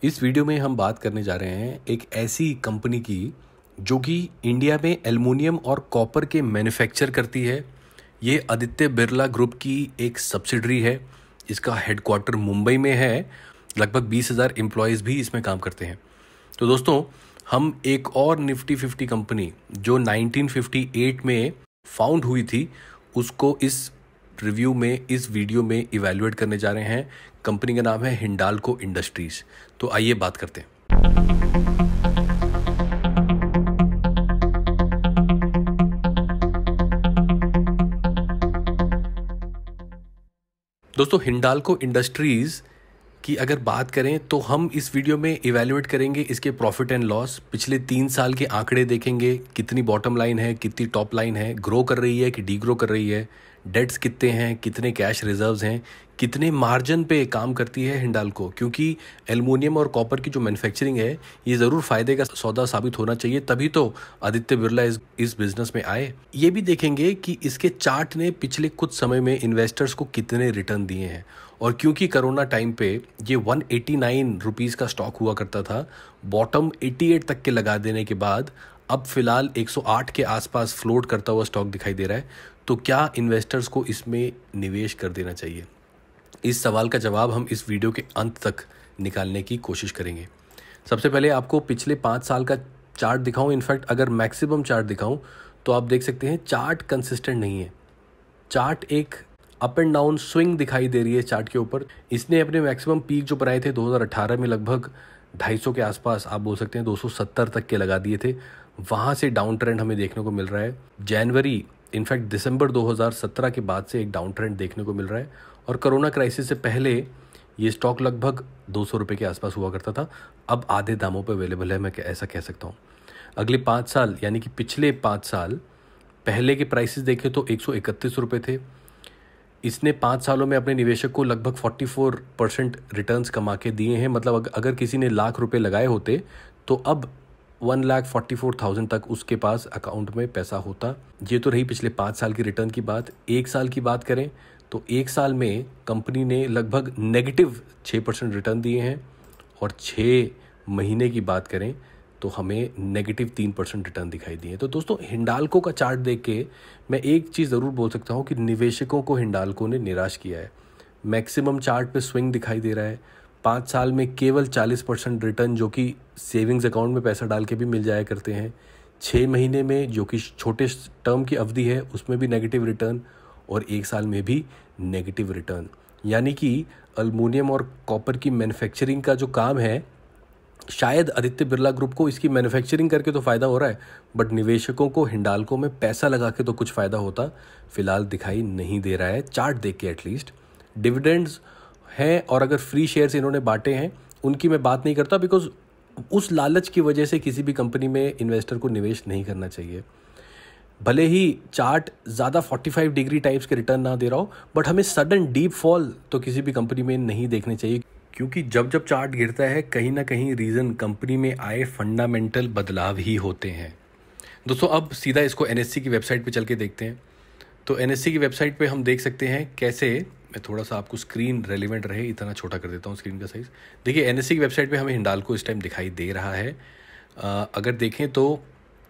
इस वीडियो में हम बात करने जा रहे हैं एक ऐसी कंपनी की जो कि इंडिया में एल्युमिनियम और कॉपर के मैन्युफैक्चर करती है। ये आदित्य बिरला ग्रुप की एक सब्सिडरी है। इसका हेडक्वार्टर मुंबई में है। लगभग 20,000 एम्प्लॉयज़ भी इसमें काम करते हैं। तो दोस्तों, हम एक और निफ्टी 50 कंपनी जो 1958 में फाउंड हुई थी उसको इस रिव्यू में, इस वीडियो में इवैल्यूएट करने जा रहे हैं। कंपनी का नाम है हिंडाल्को इंडस्ट्रीज। तो आइए बात करते हैं। दोस्तों, हिंडाल्को इंडस्ट्रीज की अगर बात करें तो हम इस वीडियो में इवैल्यूएट करेंगे इसके प्रॉफिट एंड लॉस, पिछले 3 साल के आंकड़े देखेंगे, कितनी बॉटम लाइन है, कितनी टॉप लाइन है, ग्रो कर रही है कि डी ग्रो कर रही है, डेट्स कितने हैं, कितने कैश रिजर्व्स हैं, कितने मार्जिन पे काम करती है हिंडाल्को। क्योंकि एल्युमिनियम और कॉपर की जो मैन्युफैक्चरिंग है ये ज़रूर फ़ायदे का सौदा साबित होना चाहिए, तभी तो आदित्य बिरला इस बिज़नेस में आए। ये भी देखेंगे कि इसके चार्ट ने पिछले कुछ समय में इन्वेस्टर्स को कितने रिटर्न दिए हैं। और क्योंकि कोरोना टाइम पे ये 189 रुपीज़ का स्टॉक हुआ करता था, बॉटम 88 तक के लगा देने के बाद अब फिलहाल 108 के आसपास फ्लोट करता हुआ स्टॉक दिखाई दे रहा है। तो क्या इन्वेस्टर्स को इसमें निवेश कर देना चाहिए? इस सवाल का जवाब हम इस वीडियो के अंत तक निकालने की कोशिश करेंगे। सबसे पहले आपको पिछले 5 साल का चार्ट दिखाऊं। इनफैक्ट अगर मैक्सिमम चार्ट दिखाऊं तो आप देख सकते हैं चार्ट कंसिस्टेंट नहीं है। चार्ट एक अप एंड डाउन स्विंग दिखाई दे रही है चार्ट के ऊपर। इसने अपने मैक्सिमम पीक जो बनाए थे 2018 में लगभग 250 के आसपास, आप बोल सकते हैं 270 तक के लगा दिए थे। वहाँ से डाउन ट्रेंड हमें देखने को मिल रहा है। जनवरी, इनफैक्ट दिसंबर 2017 के बाद से एक डाउन ट्रेंड देखने को मिल रहा है। और कोरोना क्राइसिस से पहले ये स्टॉक लगभग 200 रुपये के आसपास हुआ करता था। अब आधे दामों पे अवेलेबल है, मैं ऐसा कह सकता हूँ। अगले 5 साल यानी कि पिछले 5 साल पहले के प्राइसेस देखें तो 131 रुपये थे। इसने 5 सालों में अपने निवेशक को लगभग 44% रिटर्न्स कमा के दिए हैं। मतलब अगर किसी ने लाख रुपए लगाए होते तो अब 1,44,000 तक उसके पास अकाउंट में पैसा होता। ये तो रही पिछले 5 साल की रिटर्न की बात। 1 साल की बात करें तो 1 साल में कंपनी ने लगभग नेगेटिव 6% रिटर्न दिए हैं। और 6 महीने की बात करें तो हमें नेगेटिव 3% रिटर्न दिखाई दिए। तो दोस्तों, हिंडाल्को का चार्ट देख के मैं एक चीज़ ज़रूर बोल सकता हूँ कि निवेशकों को हिंडाल्को ने निराश किया है। मैक्सिमम चार्ट पे स्विंग दिखाई दे रहा है। 5 साल में केवल 40% रिटर्न, जो कि सेविंग्स अकाउंट में पैसा डाल के भी मिल जाया करते हैं। 6 महीने में, जो कि छोटे टर्म की अवधि है, उसमें भी नेगेटिव रिटर्न, और 1 साल में भी नेगेटिव रिटर्न। यानी कि एल्युमिनियम और कॉपर की मैन्युफैक्चरिंग का जो काम है, शायद आदित्य बिरला ग्रुप को इसकी मैन्युफैक्चरिंग करके तो फ़ायदा हो रहा है, बट निवेशकों को हिंडाल्को में पैसा लगा के तो कुछ फ़ायदा होता फिलहाल दिखाई नहीं दे रहा है, चार्ट देख के एटलीस्ट। डिविडेंड्स हैं और अगर फ्री शेयर्स इन्होंने बांटे हैं उनकी मैं बात नहीं करता, बिकॉज उस लालच की वजह से किसी भी कंपनी में इन्वेस्टर को निवेश नहीं करना चाहिए। भले ही चार्ट ज़्यादा 45 डिग्री टाइप्स के रिटर्न ना दे रहा हो, बट हमें सडन डीप फॉल तो किसी भी कंपनी में नहीं देखने चाहिए। क्योंकि जब जब चार्ट गिरता है, कहीं ना कहीं रीज़न कंपनी में आए फंडामेंटल बदलाव ही होते हैं। दोस्तों, अब सीधा इसको एनएससी की वेबसाइट पे चल के देखते हैं। तो एनएससी की वेबसाइट पे हम देख सकते हैं कैसे। मैं थोड़ा सा आपको स्क्रीन रेलिवेंट रहे इतना छोटा कर देता हूँ स्क्रीन का साइज़। देखिए, एनएससी की वेबसाइट पे हमें हिंडाल्को इस टाइम दिखाई दे रहा है। अगर देखें तो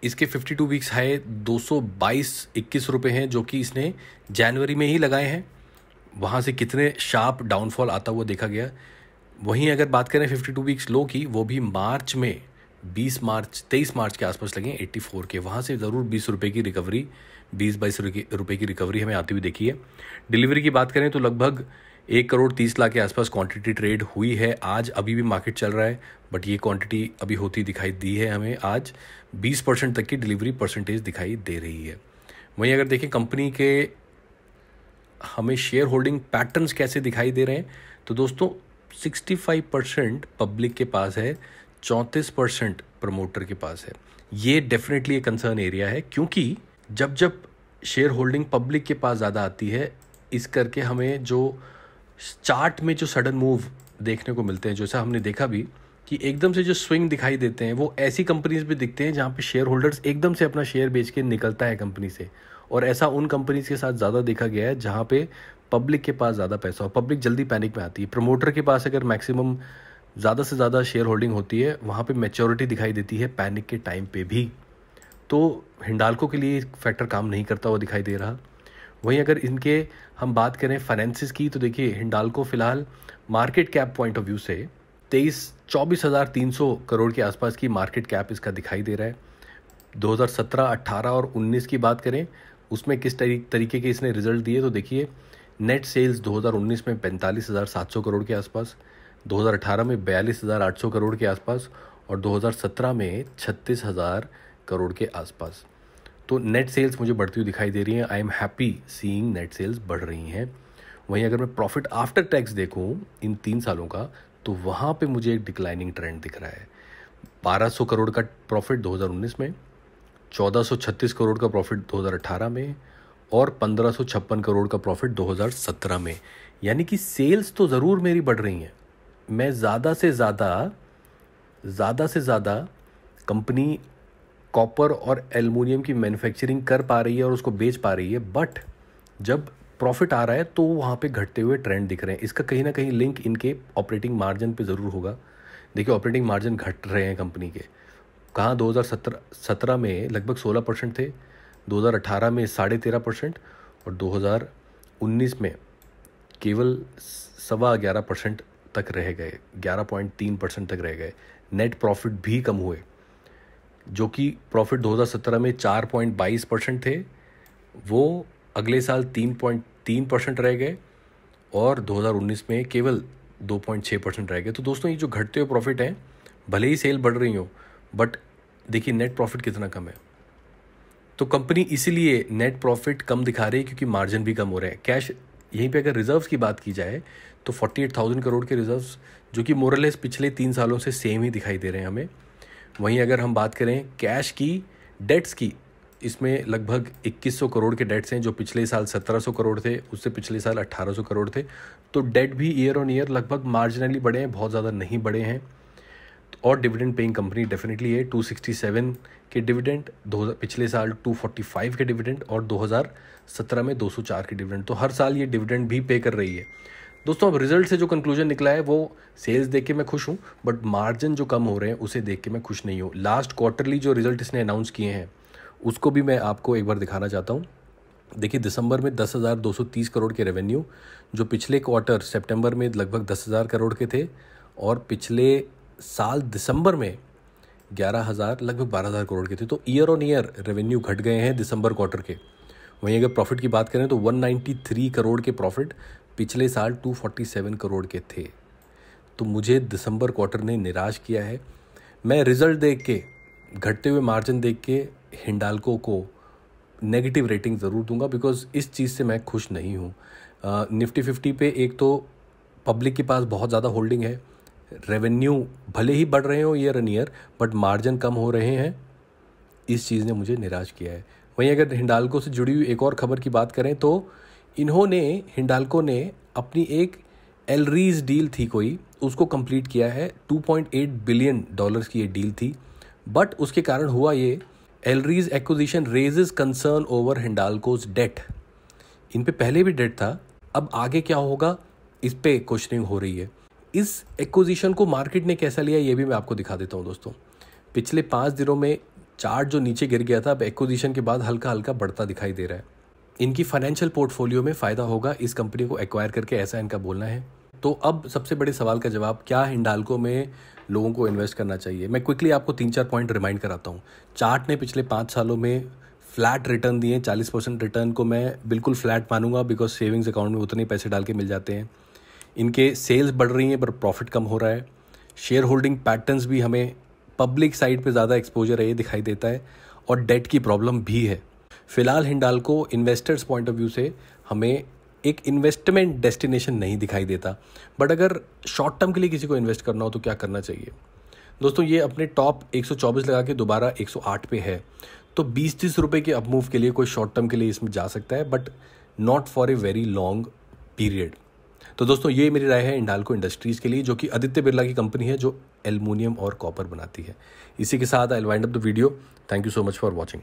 इसके 52 वीक्स हाई 222.21 रुपये हैं, जो कि इसने जनवरी में ही लगाए हैं। वहाँ से कितने शार्प डाउनफॉल आता हुआ देखा गया। वहीं अगर बात करें 52 वीक्स लो की, वो भी मार्च में 23 मार्च के आसपास लगे 84 के। वहाँ से ज़रूर 20 रुपये की रिकवरी, 20-22 रुपये की रिकवरी हमें आती हुई देखी है। डिलीवरी की बात करें तो लगभग 1 करोड़ 30 लाख के आसपास क्वांटिटी ट्रेड हुई है। आज अभी भी मार्केट चल रहा है, बट ये क्वांटिटी अभी होती दिखाई दी है हमें। आज 20% तक की डिलीवरी परसेंटेज दिखाई दे रही है। वहीं अगर देखें कंपनी के हमें शेयर होल्डिंग पैटर्न्स कैसे दिखाई दे रहे हैं, तो दोस्तों 65% पब्लिक के पास है, 34% प्रमोटर के पास है। ये डेफिनेटली एक कंसर्न एरिया है, क्योंकि जब जब शेयर होल्डिंग पब्लिक के पास ज़्यादा आती है, इस करके हमें जो चार्ट में जो सडन मूव देखने को मिलते हैं, जैसा हमने देखा भी कि एकदम से जो स्विंग दिखाई देते हैं, वो ऐसी कंपनीज भी दिखते हैं जहाँ पे शेयर होल्डर्स एकदम से अपना शेयर बेच के निकलता है कंपनी से। और ऐसा उन कंपनीज के साथ ज़्यादा देखा गया है जहाँ पे पब्लिक के पास ज़्यादा पैसा हो। पब्लिक जल्दी पैनिक में आती है। प्रमोटर के पास अगर मैक्सिमम ज़्यादा से ज़्यादा शेयर होल्डिंग होती है वहाँ पे मैच्योरिटी दिखाई देती है पैनिक के टाइम पे भी। तो हिंडाल्को के लिए फैक्टर काम नहीं करता हुआ दिखाई दे रहा। वहीं अगर इनके हम बात करें फाइनेंसिस की, तो देखिए हिंडाल्को फिलहाल market cap point of view से 24,300 करोड़ के आसपास की मार्केट कैप इसका दिखाई दे रहा है। 2017, 18 और 19 की बात करें उसमें किस तरीके के इसने रिजल्ट दिए, तो देखिए नेट सेल्स 2019 में 45,700 करोड़ के आसपास, 2018 में 42,800 करोड़ के आसपास और 2017 में 36,000 करोड़ के आसपास। तो नेट सेल्स मुझे बढ़ती हुई दिखाई दे रही हैं। I am happy seeing net cells बढ़ रही हैं। वहीं अगर मैं प्रॉफिट आफ्टर टैक्स देखूं इन 3 सालों का, तो वहाँ पे मुझे एक डिक्लाइनिंग ट्रेंड दिख रहा है। 1200 करोड़ का प्रॉफिट 2019 में, 1436 करोड़ का प्रॉफिट 2018 में और 1556 करोड़ का प्रॉफिट 2017 में। यानी कि सेल्स तो ज़रूर मेरी बढ़ रही हैं। मैं ज़्यादा से ज़्यादा कंपनी कॉपर और एल्युमिनियम की मैन्युफैक्चरिंग कर पा रही है और उसको बेच पा रही है, बट जब प्रॉफिट आ रहा है तो वहाँ पे घटते हुए ट्रेंड दिख रहे हैं। इसका कहीं ना कहीं लिंक इनके ऑपरेटिंग मार्जिन पे ज़रूर होगा। देखिए ऑपरेटिंग मार्जिन घट रहे हैं कंपनी के। कहाँ 2017 में लगभग 16% थे, 2018 में 13.5% और 2019 में केवल 11.25% तक रह गए, 11.3% तक रह गए। नेट प्रॉफिट भी कम हुए, जो कि प्रॉफिट 2017 में 4.22% थे, वो अगले साल 3.3% रह गए और 2019 में केवल 2.6% रह गए। तो दोस्तों ये जो घटते हुए प्रॉफिट हैं, भले ही सेल बढ़ रही हो, बट देखिए नेट प्रॉफिट कितना कम है। तो कंपनी इसीलिए नेट प्रॉफिट कम दिखा रही है क्योंकि मार्जिन भी कम हो रहे हैं। कैश यहीं पे अगर रिजर्व्स की बात की जाए तो 48,000 करोड़ के रिजर्व्स, जो कि मोरलेस पिछले 3 सालों से सेम ही दिखाई दे रहे हैं हमें। वहीं अगर हम बात करें कैश की, डेट्स की, इसमें लगभग 2100 करोड़ के डेट्स हैं, जो पिछले साल 1700 करोड़ थे, उससे पिछले साल 1800 करोड़ थे। तो डेट भी ईयर ऑन ईयर लगभग मार्जिनली बढ़े हैं, बहुत ज़्यादा नहीं बढ़े हैं। और डिविडेंड पेइंग कंपनी डेफिनेटली है। 267 के डिविडेंड, पिछले साल 245 के डिविडेंड और 2017 में 204 के डिविडेंड। तो हर साल ये डिविडेंड भी पे कर रही है। दोस्तों अब रिजल्ट से जो कंक्लूजन निकला है वो सेल्स देख के मैं खुश हूँ, बट मार्जिन जो कम हो रहे हैं उसे देख के मैं खुश नहीं हूँ। लास्ट क्वार्टरली जो रिजल्ट इसने अनाउंस किए हैं उसको भी मैं आपको एक बार दिखाना चाहता हूँ। देखिए दिसंबर में 10,230 करोड़ के रेवेन्यू, जो पिछले क्वार्टर सितंबर में लगभग 10,000 करोड़ के थे, और पिछले साल दिसंबर में 11,000 लगभग 12,000 करोड़ के थे। तो ईयर ऑन ईयर रेवेन्यू घट गए हैं दिसंबर क्वार्टर के। वहीं अगर प्रॉफिट की बात करें तो 193 करोड़ के प्रॉफिट पिछले साल 247 करोड़ के थे। तो मुझे दिसंबर क्वार्टर ने निराश किया है। मैं रिजल्ट देख के, घटते हुए मार्जिन देख के हिंडाल्को को नेगेटिव रेटिंग ज़रूर दूंगा, बिकॉज इस चीज़ से मैं खुश नहीं हूँ। निफ्टी 50 पे एक तो पब्लिक के पास बहुत ज़्यादा होल्डिंग है, रेवेन्यू भले ही बढ़ रहे हो year on year, but margin कम हो रहे हैं। इस चीज़ ने मुझे निराश किया है। वहीं अगर हिंडाल्को से जुड़ी हुई एक और खबर की बात करें तो हिंडाल्को ने अपनी एक एलरीज डील थी कोई, उसको कंप्लीट किया है। $2.8 बिलियन की ये डील थी, बट उसके कारण हुआ ये, Aleris acquisition raises concern over Hindalco's debt. इन पे पहले भी डेट था, अब आगे क्या होगा इस पे क्वेश्चनिंग हो रही है। इस एक्विजिशन को मार्केट ने कैसा लिया ये भी मैं आपको दिखा देता हूँ दोस्तों। पिछले 5 दिनों में चार्ट जो नीचे गिर गया था, अब एक्विजिशन के बाद हल्का हल्का बढ़ता दिखाई दे रहा है। इनकी फाइनेंशियल पोर्टफोलियो में फ़ायदा होगा इस कंपनी को एक्वायर करके, ऐसा इनका बोलना है। तो अब सबसे बड़े सवाल का जवाब, क्या हिंडाल्को में लोगों को इन्वेस्ट करना चाहिए? मैं क्विकली आपको 3-4 पॉइंट रिमाइंड कराता हूँ। चार्ट ने पिछले 5 सालों में फ्लैट रिटर्न दिए। 40% रिटर्न को मैं बिल्कुल फ्लैट मानूंगा, बिकॉज सेविंग्स अकाउंट में उतने पैसे डाल के मिल जाते हैं। इनके सेल्स बढ़ रही हैं पर प्रॉफिट कम हो रहा है। शेयर होल्डिंग पैटर्न्स भी हमें पब्लिक साइड पे ज़्यादा एक्सपोजर है ये दिखाई देता है, और डेट की प्रॉब्लम भी है। फिलहाल Hindalco investors point of view से हमें एक इन्वेस्टमेंट डेस्टिनेशन नहीं दिखाई देता, बट अगर शॉर्ट टर्म के लिए किसी को इन्वेस्ट करना हो तो क्या करना चाहिए? दोस्तों ये अपने टॉप 124 लगा के दोबारा 108 पे है, तो 20-30 रुपये के अप मूव के लिए कोई शॉर्ट टर्म के लिए इसमें जा सकता है, but not for a very long period. तो दोस्तों ये मेरी राय है हिंडाल्को इंडस्ट्रीज़ के लिए, जो कि आदित्य बिरला की कंपनी है जो एल्युमिनियम और कॉपर बनाती है। इसी के साथ I will wind up the video. Thank you so much for watching.